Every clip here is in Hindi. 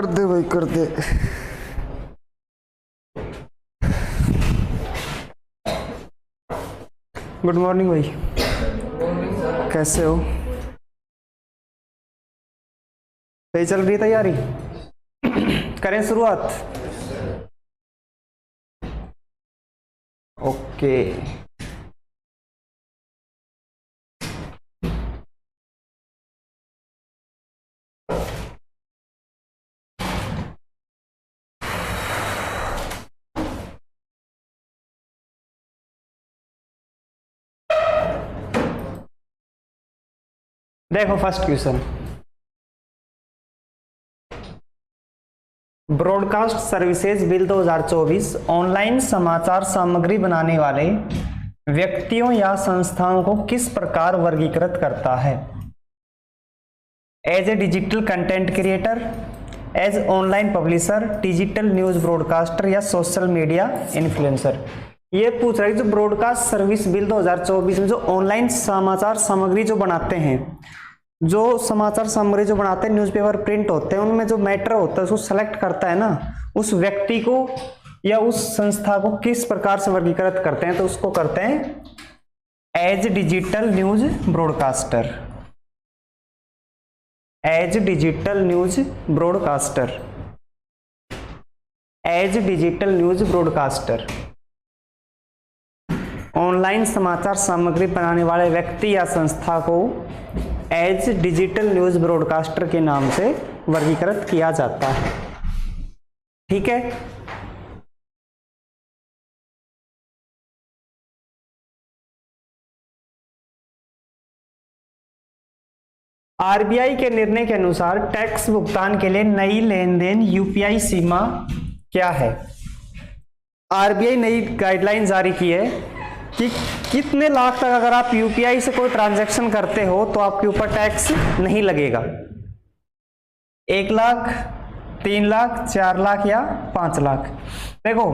कर दे भाई, कर दे। गुड मॉर्निंग भाई, कैसे हो? सही चल रही है तैयारी? करें शुरुआत? ओके। देखो first question, broadcast services bill 2024 online समाचार सामग्री बनाने वाले व्यक्तियों या संस्थाओं को किस प्रकार वर्गीकृत करता है? As a digital content creator, as online publisher, digital news broadcaster या सोशल मीडिया इन्फ्लुएंसर। ये पूछ रहा है जो ब्रॉडकास्ट सर्विस बिल 2024 में जो ऑनलाइन समाचार सामग्री जो बनाते हैं, जो समाचार सामग्री जो बनाते हैं, न्यूज़पेपर प्रिंट होते हैं, उनमें जो मैटर होता है उसको सेलेक्ट करता है ना, उस व्यक्ति को या उस संस्था को किस प्रकार से वर्गीकृत करते हैं? तो उसको करते हैं as digital news broadcaster, as digital news broadcaster, as digital news broadcaster. Online समाचार सामग्री बनाने वाले व्यक्ति या संस्था को एज डिजिटल न्यूज ब्रॉडकास्टर के नाम से वर्गीकृत किया जाता है। ठीक है, आरबीआई के निर्णय के अनुसार टैक्स भुगतान के लिए नई लेन देन यूपीआई सीमा क्या है? आरबीआई नई गाइडलाइन जारी की है कि कितने लाख तक अगर आप यूपीआई से कोई ट्रांजैक्शन करते हो तो आपके ऊपर टैक्स नहीं लगेगा। 1 लाख, 3 लाख, 4 लाख या 5 लाख। देखो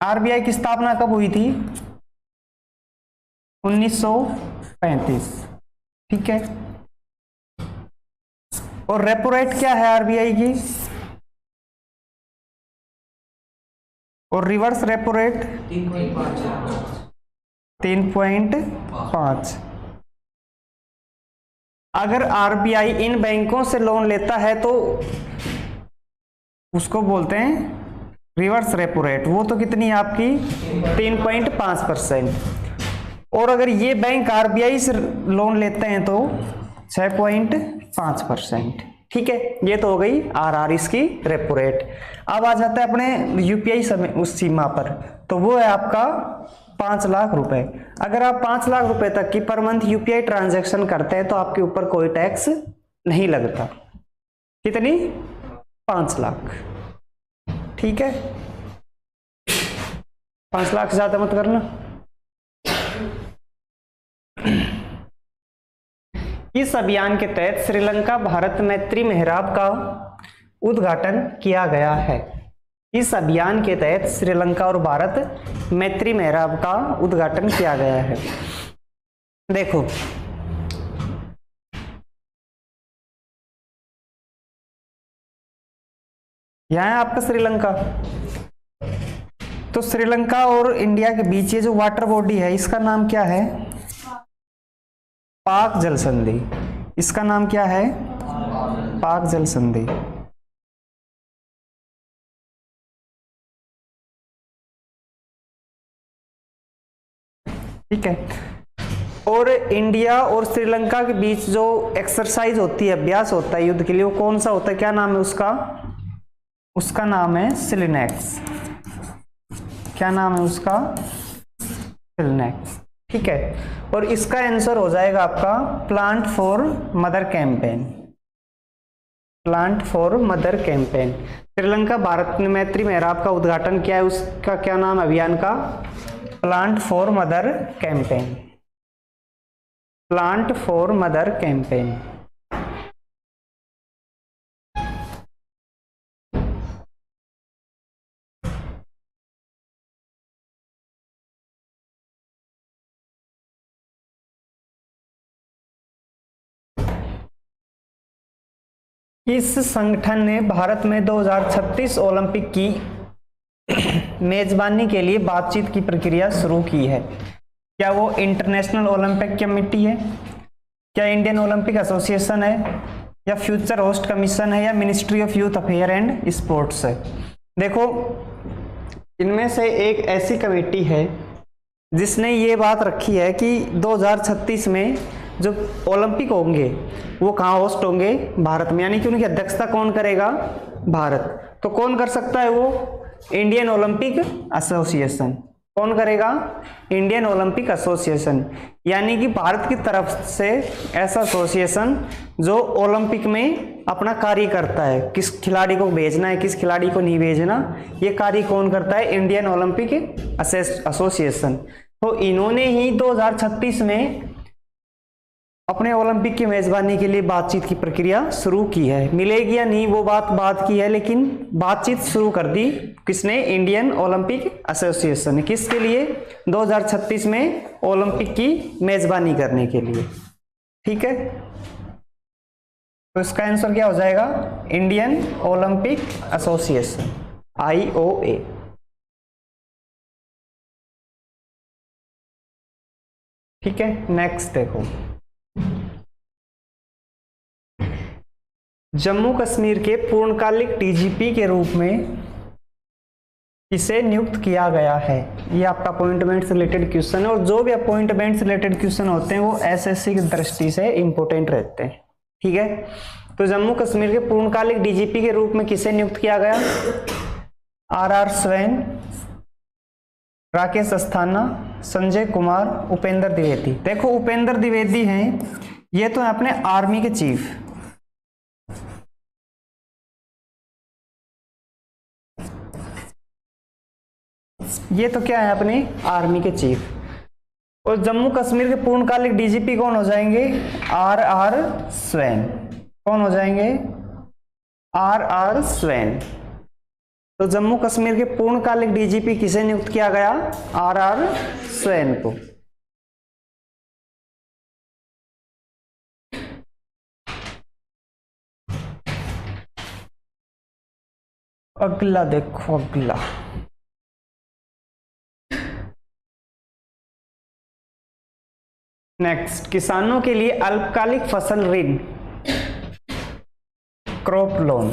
आरबीआई की स्थापना कब हुई थी? 1935। ठीक है, और रेपो रेट क्या है आरबीआई की? और रिवर्स रेपो रेट 3.5। अगर आरबीआई इन बैंकों से लोन लेता है तो उसको बोलते हैं रिवर्स रेपो रेट, वो तो कितनी है आपकी? 3.5%। और अगर ये बैंक आरबीआई से लोन लेते हैं तो 6.5%। ठीक है, ये तो हो गई आर इसकी रेपो रेट। अब आ जाता है अपने यूपीआई समय उस सीमा पर, तो वो है आपका 5 लाख रुपए। अगर आप 5 लाख रुपए तक की पर मंथ यूपीआई ट्रांजैक्शन करते हैं तो आपके ऊपर कोई टैक्स नहीं लगता। कितनी? 5 लाख। ठीक है, 5 लाख से ज्यादा मत करना। इस अभियान के तहत श्रीलंका भारत मैत्री मेहराब का उद्घाटन किया गया है। इस अभियान के तहत श्रीलंका और भारत मैत्री मेहराब का उद्घाटन किया गया है। देखो यहां है आपका श्रीलंका, तो श्रीलंका और इंडिया के बीच ये जो वाटर बॉडी है इसका नाम क्या है? पाक जल संधि। इसका नाम क्या है? पाक जल संधि। ठीक है, और इंडिया और श्रीलंका के बीच जो एक्सरसाइज होती है, अभ्यास होता है युद्ध के लिए, वो कौन सा होता है? क्या नाम है उसका? उसका नाम है सिलिनेक्स। क्या नाम है उसका? सिलिनेक्स। ठीक है, और इसका आंसर हो जाएगा आपका plant for mother campaign. Plant for mother campaign. Sri Lanka Bharat ने मैत्री मेहराब का उद्घाटन किया है, उसका क्या नाम अभियान का? Plant for mother campaign. Plant for mother campaign. इस संगठन ने भारत में 2036 ओलंपिक की मेजबानी के लिए बातचीत की प्रक्रिया शुरू की है। क्या वो इंटरनेशनल ओलंपिक कमेटी है, क्या इंडियन ओलंपिक एसोसिएशन है, या फ्यूचर होस्ट कमीशन है, या ministry of youth affair and sports है? देखो, इनमें से एक ऐसी कमेटी है जिसने ये बात रखी है कि 2036 में जो ओलंपिक होंगे वो कहाँ होस्ट होंगे? भारत में। यानी कि उनकी अध्यक्षता कौन करेगा? भारत। तो कौन कर सकता है वो? Indian Olympic association. कौन करेगा? Indian Olympic association. यानी कि भारत की तरफ से ऐसा एसोसिएशन जो ओलंपिक में अपना कार्य करता है, किस खिलाड़ी को भेजना है, किस खिलाड़ी को नहीं भेजना, ये कार्य कौन करता है? Indian Olympic association. तो इन्होंने ही 2036 में अपने ओलंपिक की मेजबानी के लिए बातचीत की प्रक्रिया शुरू की है। मिलेगी या नहीं वो बात की है, लेकिन बातचीत शुरू कर दी किसने? इंडियन ओलंपिक एसोसिएशन ने। किसके लिए? 2036 में ओलंपिक की मेजबानी करने के लिए। ठीक है, तो इसका आंसर क्या हो जाएगा? Indian Olympic association, IOA। ठीक है, नेक्स्ट देखो, जम्मू कश्मीर के पूर्णकालिक डीजीपी के रूप में किसे नियुक्त किया गया है? ये आपका अपॉइंटमेंट से रिलेटेड क्वेश्चन है, और जो भी अपॉइंटमेंट से रिलेटेड क्वेश्चन होते हैं वो एसएससी की दृष्टि से इंपॉर्टेंट रहते हैं। ठीक है, तो जम्मू कश्मीर के पूर्णकालिक डीजीपी के रूप में किसे नियुक्त किया गया? RR swan, Rakesh Asthana, Sanjay Kumar, Upendra Dwivedi. देखो, उपेंद्र द्विवेदी हैं, ये तो है अपने आर्मी के चीफ। ये तो क्या है? अपने आर्मी के चीफ। और जम्मू कश्मीर के पूर्णकालिक डीजीपी कौन हो जाएंगे? RR swan. कौन हो जाएंगे? RR swan. तो जम्मू कश्मीर के पूर्णकालिक डीजीपी किसे नियुक्त किया गया? RR स्वैन को। अगला देखो, अगला नेक्स्ट, किसानों के लिए अल्पकालिक फसल ऋण, क्रॉप लोन।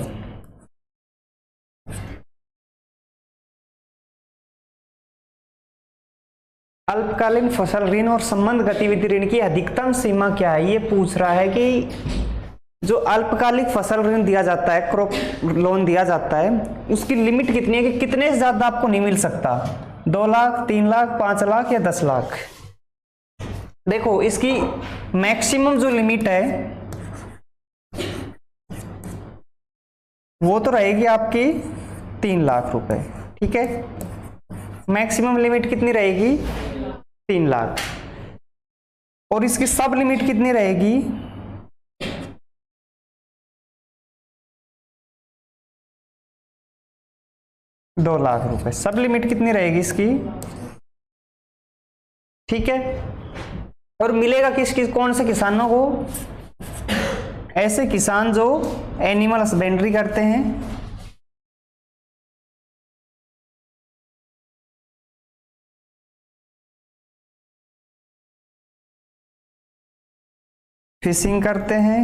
अल्पकालीन फसल ऋण और संबंध गतिविधि ऋण की अधिकतम सीमा क्या है? ये पूछ रहा है कि जो अल्पकालिक फसल ऋण दिया जाता है, क्रॉप लोन दिया जाता है, उसकी लिमिट कितनी है कि कितने से ज्यादा आपको नहीं मिल सकता? 2 लाख, 3 लाख, 5 लाख या 10 लाख? देखो, इसकी मैक्सिमम जो लिमिट है वो तो रहेगी आपकी 3 लाख रुपए। ठीक है, मैक्सिमम लिमिट कितनी रहेगी? 3 लाख। और इसकी सब लिमिट कितनी रहेगी? 2 लाख रुपए। सब लिमिट कितनी रहेगी इसकी? ठीक है, और मिलेगा किस कौन से किसानों को? ऐसे किसान जो एनिमल हस्बेंड्री करते हैं, फिशिंग करते हैं,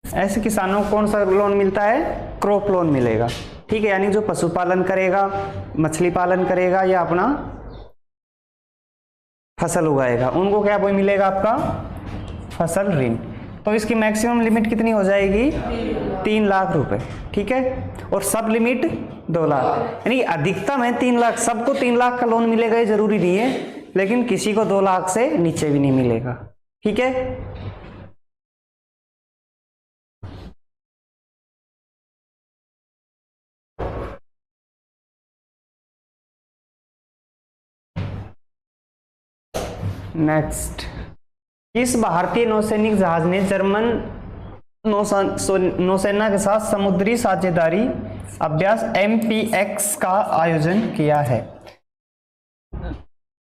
ऐसे किसानों को कौन सा लोन मिलता है? क्रॉप लोन मिलेगा। ठीक है, यानी जो पशुपालन करेगा, मछली पालन करेगा या अपना फसल उगाएगा, उनको क्या वो मिलेगा? आपका फसल ऋण। तो इसकी मैक्सिमम लिमिट कितनी हो जाएगी? 3 लाख रुपए। ठीक है, और सब लिमिट 2 लाख, यानी अधिकतम है 3 लाख। सबको 3 लाख का लोन मिलेगा ये जरूरी नहीं है, लेकिन किसी को 2 लाख से नीचे भी नहीं मिलेगा। ठीक है, नेक्स्ट, इस भारतीय नौसैनिक जहाज ने जर्मन नौसेना के साथ समुद्री साझेदारी अभ्यास MPX का आयोजन किया है?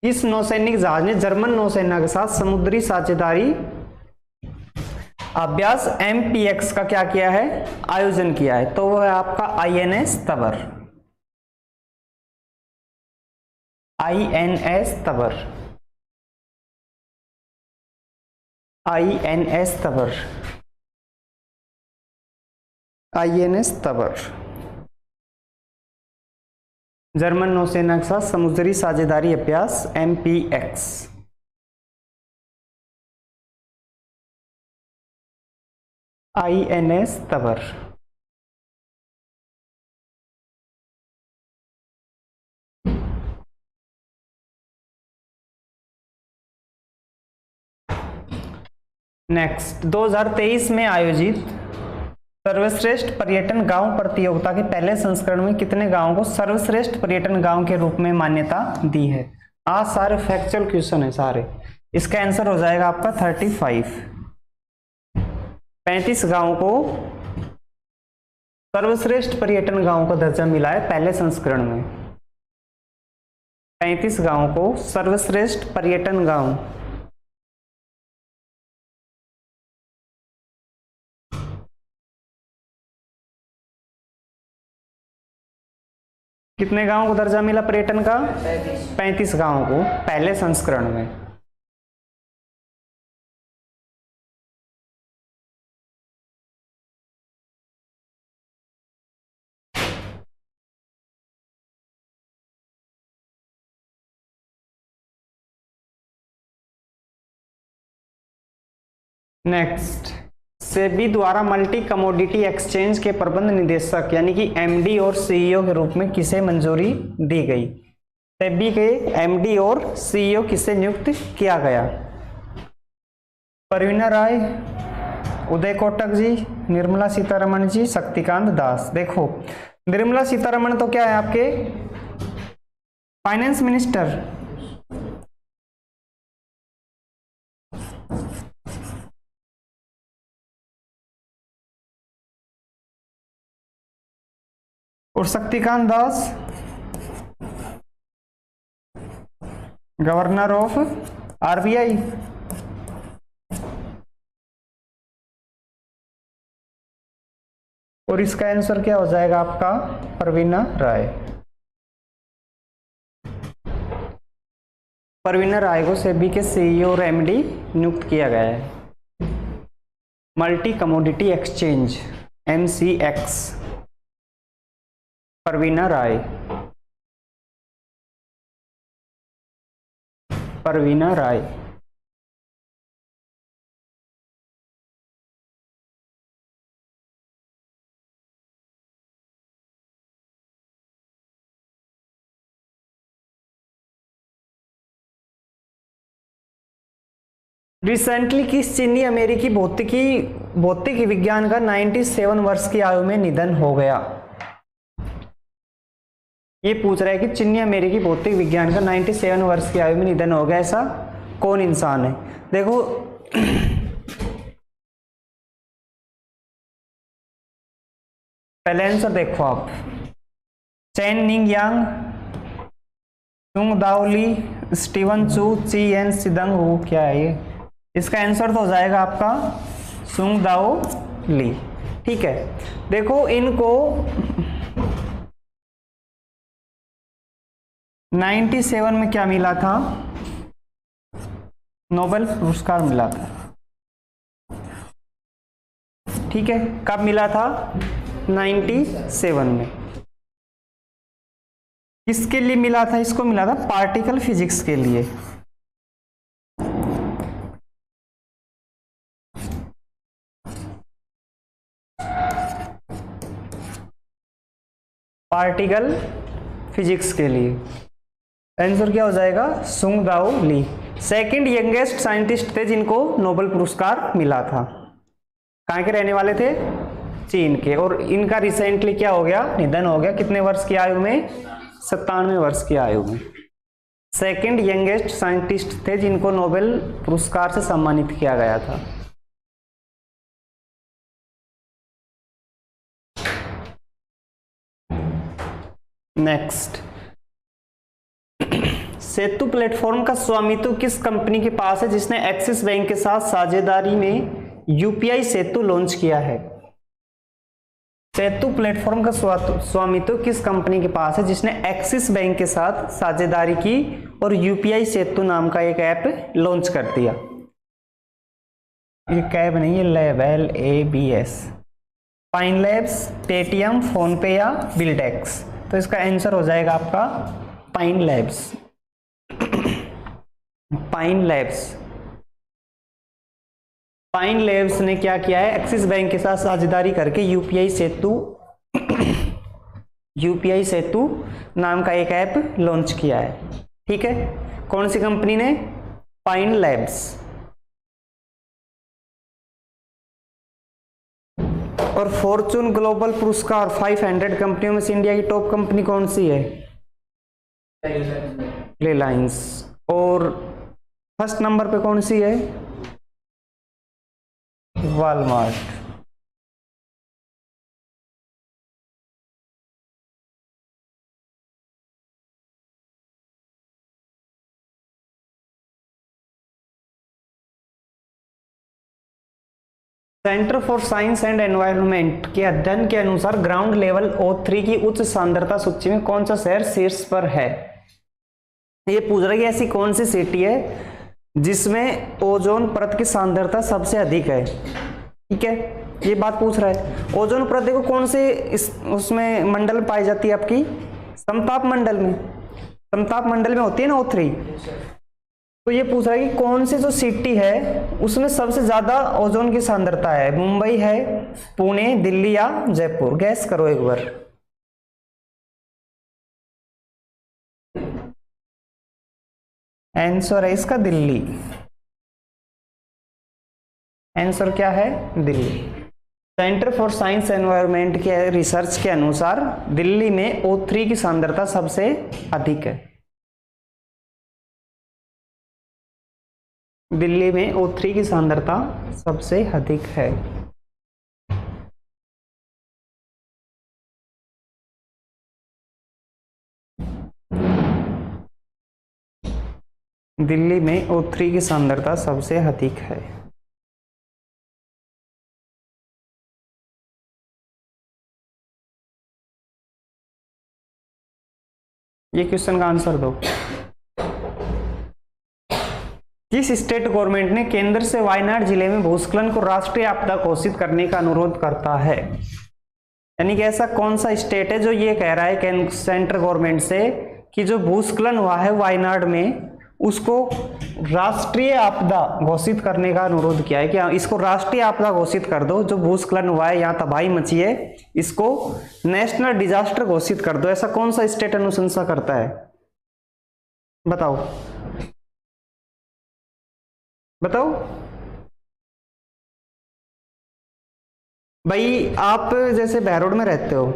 किस नौसैनिक जहाज ने जर्मन नौसेना के साथ समुद्री साझेदारी अभ्यास MPX का क्या किया है, आयोजन किया है? तो वो है आपका INS Tabar. INS Tabar, INS Tabar, INS Tabar, German नौसेना के साथ समुद्री साझेदारी अभ्यास MPX। INS तबर। नेक्स्ट, 2023 में आयोजित सर्वश्रेष्ठ पर्यटन गांव प्रतियोगिता के पहले संस्करण में कितने गांवों को सर्वश्रेष्ठ पर्यटन गांव के रूप में मान्यता दी है? आज सारे फैक्चुअल क्वेश्चन है सारे। इसका आंसर हो जाएगा आपका 35। 35 गांवों को सर्वश्रेष्ठ पर्यटन गांव का दर्जा मिला है पहले संस्करण में। 35 गांवों को सर्वश्रेष्ठ पर्यटन गांव। कितने गांवों को दर्जा मिला पर्यटन का? 35 गांवों को पहले संस्करण में। नेक्स्ट, सेबी द्वारा मल्टी कमोडिटी एक्सचेंज के प्रबंध निदेशक यानी कि MD और CEO के रूप में किसे मंजूरी दी गई? सेबी के MD और CEO किसे नियुक्त किया गया? परवीना राय, उदय कोटक जी, निर्मला सीतारमण जी, शक्तिकांत दास। देखो, निर्मला सीतारमण तो क्या है आपके फाइनेंस मिनिस्टर, और Shaktikanta Das governor of RBI। और इसका आंसर क्या हो जाएगा आपका? परवीना राय। परवीना राय को सेबी के CEO और MD नियुक्त किया गया है। Multi commodity exchange MCX, Parveena Rai. Parveena Rai. Recently किस चीनी अमेरिकी भौतिक विज्ञान का 97 वर्ष की आयु में निधन हो गया? ये पूछ रहा है कि चीनी अमेरिकी भौतिक विज्ञान का 97 वर्ष की आयु में निधन हो गया, ऐसा कौन इंसान है? देखो, पहले आंसर देखो आप, चैन निंग यांग, सुंग दाओ ली, स्टीवन चू, ची एन सिदंग हु। क्या है ये? इसका आंसर तो हो जाएगा आपका सुंग दाओ ली। ठीक है, देखो इनको 97 में क्या मिला था? नोबेल पुरस्कार मिला था। ठीक है, कब मिला था? 97 में। किसके लिए मिला था? इसको मिला था पार्टिकल फिजिक्स के लिए। पार्टिकल फिजिक्स के लिए। आंसर क्या हो जाएगा? सुंग दाओ ली। सेकंड यंगेस्ट साइंटिस्ट थे जिनको नोबेल पुरस्कार मिला था। कहाँ के रहने वाले थे? चीन के। और इनका रिसेंटली क्या हो गया? निधन हो गया। कितने वर्ष की आयु में? 97 वर्ष की आयु में। सेकंड यंगेस्ट साइंटिस्ट थे जिनको नोबेल पुरस्कार से सम्मानित किया गया था। नेक्स्ट, सेतु प्लेटफॉर्म का स्वामित्व किस कंपनी के पास है जिसने एक्सिस बैंक के साथ साझेदारी में यूपीआई सेतु लॉन्च किया है? सेतु प्लेटफॉर्म का स्वामित्व किस कंपनी के पास है जिसने एक्सिस बैंक के साथ साझेदारी की और यूपीआई सेतु नाम का एक ऐप लॉन्च कर दिया? ये कैब नहीं, ये lab, LABS। Pine labs, Paytm, phone पे या बिल्डेक्स? तो इसका आंसर हो जाएगा आपका pine labs. Pine labs. Pine labs ने क्या किया है? एक्सिस बैंक के साथ साझेदारी करके यूपीआई सेतु नाम का एक ऐप लॉन्च किया है। ठीक है, कौन सी कंपनी ने? Pine labs. और फॉर्चून ग्लोबल पुरस्कार 500 कंपनियों में से इंडिया की टॉप कंपनी कौन सी है? रिलायंस। और फर्स्ट नंबर पे कौन सी है? Walmart. Centre for science and environment के अध्ययन के अनुसार ग्राउंड लेवल O3 की उच्च सांद्रता सूची में कौन सा शहर शीर्ष पर है? ये पूछ रहा है कि ऐसी कौन सी सिटी है जिसमें ओजोन परत की सांद्रता सबसे अधिक है। ठीक है, ये बात पूछ रहा है। ओजोन परत देखो कौन से उसमें मंडल में पाई जाती है आपकी? समताप मंडल में। समताप मंडल में होती है ना O3। तो ये पूछ रहा है कि कौन सी जो सिटी है उसमें सबसे ज्यादा ओजोन की सांद्रता है? मुंबई है, पुणे, दिल्ली या जयपुर? गैस करो एक बार। आंसर है इसका दिल्ली। आंसर क्या है? Delhi. Centre for science environment के रिसर्च के अनुसार दिल्ली में O3 की सांद्रता सबसे अधिक है। दिल्ली में O3 की सांद्रता सबसे अधिक है। दिल्ली में O3 की सांद्रता सबसे अधिक है। ये क्वेश्चन का आंसर दो। किस स्टेट गवर्नमेंट ने केंद्र से वायनाड जिले में भूस्खलन को राष्ट्रीय आपदा घोषित करने का अनुरोध करता है? यानी कि ऐसा कौन सा स्टेट है जो ये कह रहा है सेंट्रल गवर्नमेंट से कि जो भूस्खलन हुआ है वायनाड में उसको राष्ट्रीय आपदा घोषित करने का अनुरोध किया है? कि इसको राष्ट्रीय आपदा घोषित कर दो, जो भूस्खलन हुआ है, यहाँ तबाही मची है, इसको नेशनल डिजास्टर घोषित कर दो। ऐसा कौन सा स्टेट अनुशंसा करता है? बताओ बताओ भाई। आप जैसे बहरोड में रहते हो,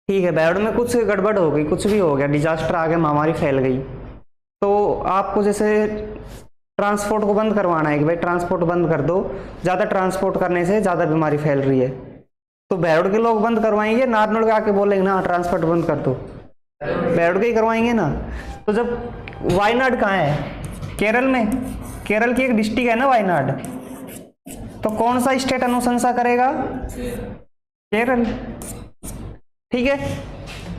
ठीक है, बहरोड में कुछ गड़बड़ हो गई, कुछ भी हो गया, डिजास्टर आ गया, महामारी फैल गई, तो आपको जैसे ट्रांसपोर्ट को बंद करवाना है कि भाई ट्रांसपोर्ट बंद कर दो, ज़्यादा ट्रांसपोर्ट करने से ज़्यादा बीमारी फैल रही है, तो बहरोड के लोग बंद करवाएंगे? नारनौल के आके बोलेंगे ना ट्रांसपोर्ट बंद कर दो? बहरोड के ही करवाएंगे ना। तो जब वायनाड कहाँ है? केरल में। केरल की एक डिस्ट्रिक्ट है ना वायनाड, तो कौन सा स्टेट अनुशंसा करेगा? केरल। ठीक है,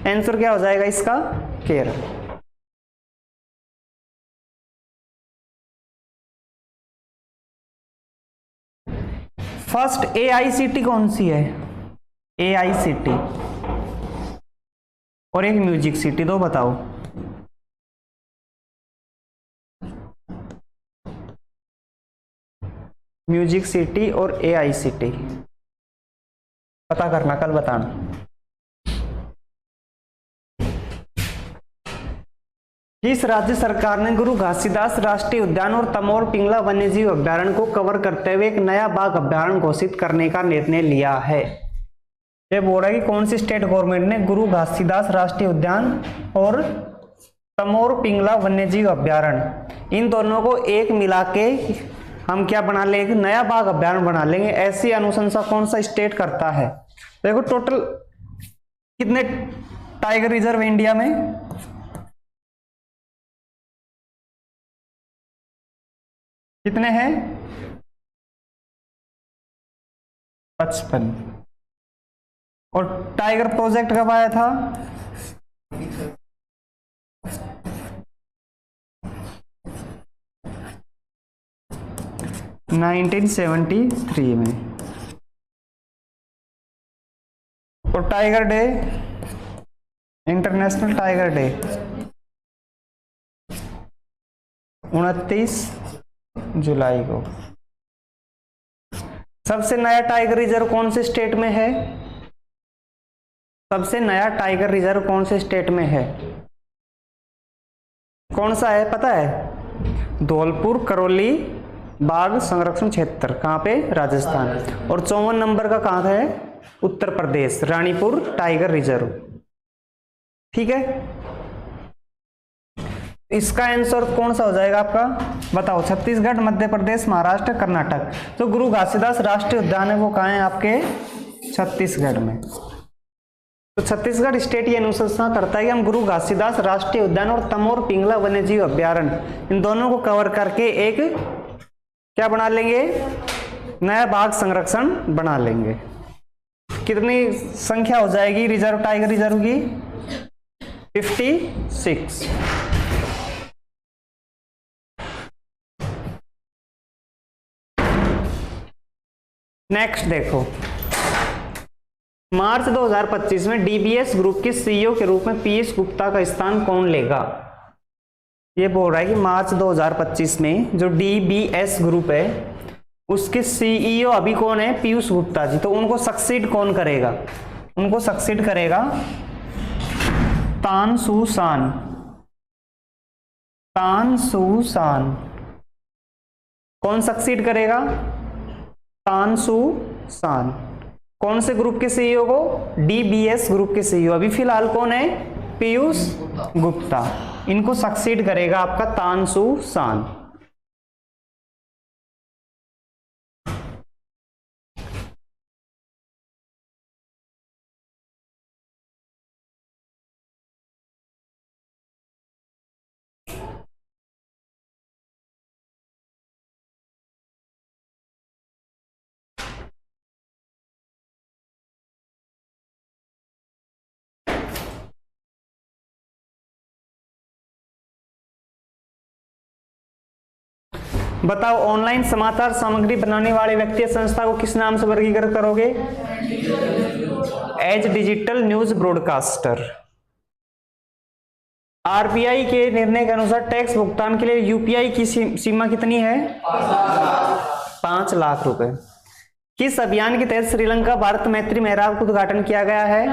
आंसर क्या हो जाएगा इसका? केरल। फर्स्ट AICT कौन सी है? AICT और एक म्यूजिक सिटी, दो बताओ। म्यूजिक सिटी और AICT पता करना, कल बताना। किस राज्य सरकार ने गुरु घासीदास राष्ट्रीय उद्यान और तमोर पिंगला वन्यजीव अभ्यारण्य को कवर करते हुए एक नया बाघ अभ्यारण्य घोषित करने का निर्णय लिया है? ये बोल रहा है कि कौन सी स्टेट गवर्नमेंट ने गुरु घासीदास राष्ट्रीय उद्यान और तमोर पिंगला वन्यजीव अभ्यारण्य, इन दोनों को एक मिला के हम क्या बना लेंगे? नया बाघ अभ्यारण्य बना लेंगे। ऐसी अनुशंसा कौन सा स्टेट करता है? देखो टोटल कितने टाइगर रिजर्व इंडिया में? कितने हैं? 55। और टाइगर प्रोजेक्ट कब आया था? 1973 में। और tiger day, international tiger day 29 जुलाई को। सबसे नया टाइगर रिजर्व कौन से स्टेट में है? सबसे नया टाइगर रिजर्व कौन से स्टेट में है? कौन सा है पता है? धौलपुर करौली बाघ संरक्षण क्षेत्र। कहाँ पे? राजस्थान। और 54 नंबर का कहाँ है? Uttar Pradesh, Ranipur tiger reserve. ठीक है, इसका आंसर कौन सा हो जाएगा आपका? बताओ। छत्तीसगढ़, मध्य प्रदेश, महाराष्ट्र, कर्नाटक। तो गुरु घासीदास राष्ट्रीय उद्यान है वो कहाँ है आपके? छत्तीसगढ़ में। तो छत्तीसगढ़ स्टेट ये अनुशंसा करता है कि हम गुरु घासीदास राष्ट्रीय उद्यान और तमोर पिंगला वन्यजीव अभ्यारण्य, इन दोनों को कवर करके एक क्या बना लेंगे? नया बाघ संरक्षण बना लेंगे। कितनी संख्या हो जाएगी रिजर्व, टाइगर रिजर्व की? 56। नेक्स्ट देखो, मार्च 2025 में डीबीएस ग्रुप के सीईओ के रूप में पीयूष गुप्ता का स्थान कौन लेगा? ये बोल रहा है कि मार्च 2025 में जो डीबीएस ग्रुप है उसके सीईओ अभी कौन है? पीयूष गुप्ता जी। तो उनको सक्सीड कौन करेगा? उनको सक्सीड करेगा तानसू शान। तानसू शान कौन सक्सीड करेगा? तानसू शान। कौन से ग्रुप के सीईओ को? डीबीएस ग्रुप के सीईओ। अभी फिलहाल कौन है? पीयूष गुप्ता। इनको सक्सीड करेगा आपका तानसू शान। बताओ, ऑनलाइन समाचार सामग्री बनाने वाले व्यक्ति या संस्था को किस नाम से वर्गीकृत करोगे? As digital news broadcaster. RBI के निर्णय के अनुसार टैक्स भुगतान के लिए यूपीआई की सीमा कितनी है? 5 लाख रुपए। किस अभियान के तहत श्रीलंका भारत मैत्री मेहराब का उद्घाटन किया गया है?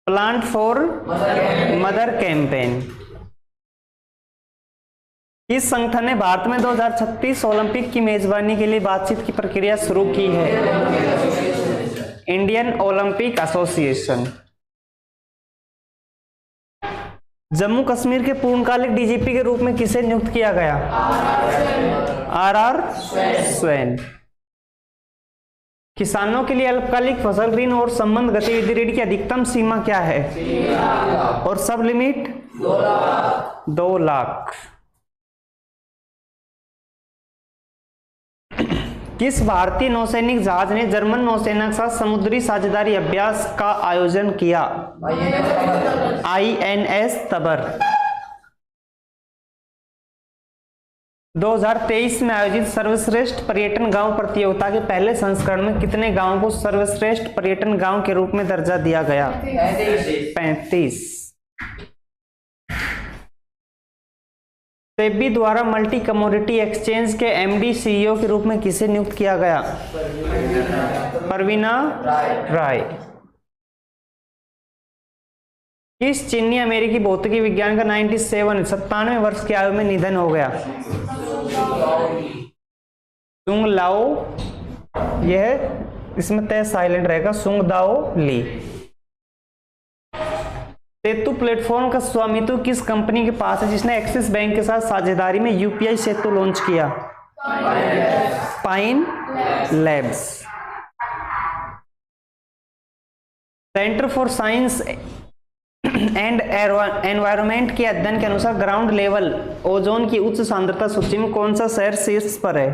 Plant for mother campaign. इस संगठन ने भारत में 2036 ओलंपिक की मेजबानी के लिए बातचीत की प्रक्रिया शुरू की है? Indian Olympic association. Jammu Kashmir के पूर्णकालिक डीजीपी के रूप में किसे नियुक्त किया गया? आर स्वैन। किसानों के लिए अल्पकालिक फसल ऋण और संबंध गतिविधि ऋण की अधिकतम सीमा क्या है? और सब लिमिट 2 लाख। किस भारतीय नौसैनिक जहाज ने जर्मन नौसेना के साथ समुद्री साझेदारी अभ्यास का आयोजन किया? INS तबर। 2023 में आयोजित सर्वश्रेष्ठ पर्यटन गांव प्रतियोगिता के पहले संस्करण में कितने गांवों को सर्वश्रेष्ठ पर्यटन गांव के रूप में दर्जा दिया गया? 35। सेबी द्वारा मल्टी कमोडिटी एक्सचेंज के एमडी सीईओ के रूप में किसे नियुक्त किया गया? परवीना राय। किस चीनी अमेरिकी भौतिकी विज्ञान का 97 वर्ष की आयु में निधन हो गया? सुंग लाओ। यह इसमें तय साइलेंट रहेगा, सुंग दाओ ली। सेतु प्लेटफॉर्म का स्वामित्व किस कंपनी के पास है जिसने एक्सिस बैंक के साथ साझेदारी में यूपीआई सेतु लॉन्च किया? Pine labs. Centre for science and environment के अध्ययन के अनुसार ग्राउंड लेवल ओजोन की उच्च सांद्रता सूची में कौन सा शहर शीर्ष पर है?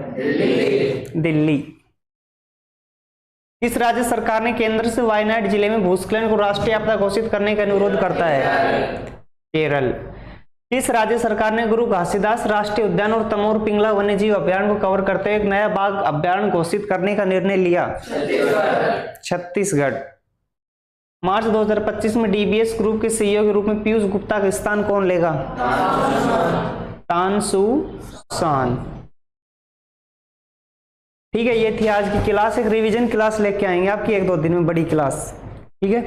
दिल्ली। किस राज्य सरकार ने केंद्र से वायनाड जिले में भूस्खलन को राष्ट्रीय आपदा घोषित करने का अनुरोध करता है? केरल। किस राज्य सरकार ने गुरु घासीदास राष्ट्रीय उद्यान और तमोर पिंगला वन्यजीव अभ्यारण्य को कवर करते हुए एक नया बाघ अभ्यारण्य घोषित करने का निर्णय लिया? छत्तीसगढ़। मार्च 2025 में डीबीएस ग्रुप के सीईओ के रूप में पीयूष गुप्ता का स्थान कौन लेगा? तानसु शान। ठीक है, ये थी आज की क्लास। एक रिवीजन क्लास लेके आएंगे आपकी 1-2 दिन में, बड़ी क्लास। ठीक है।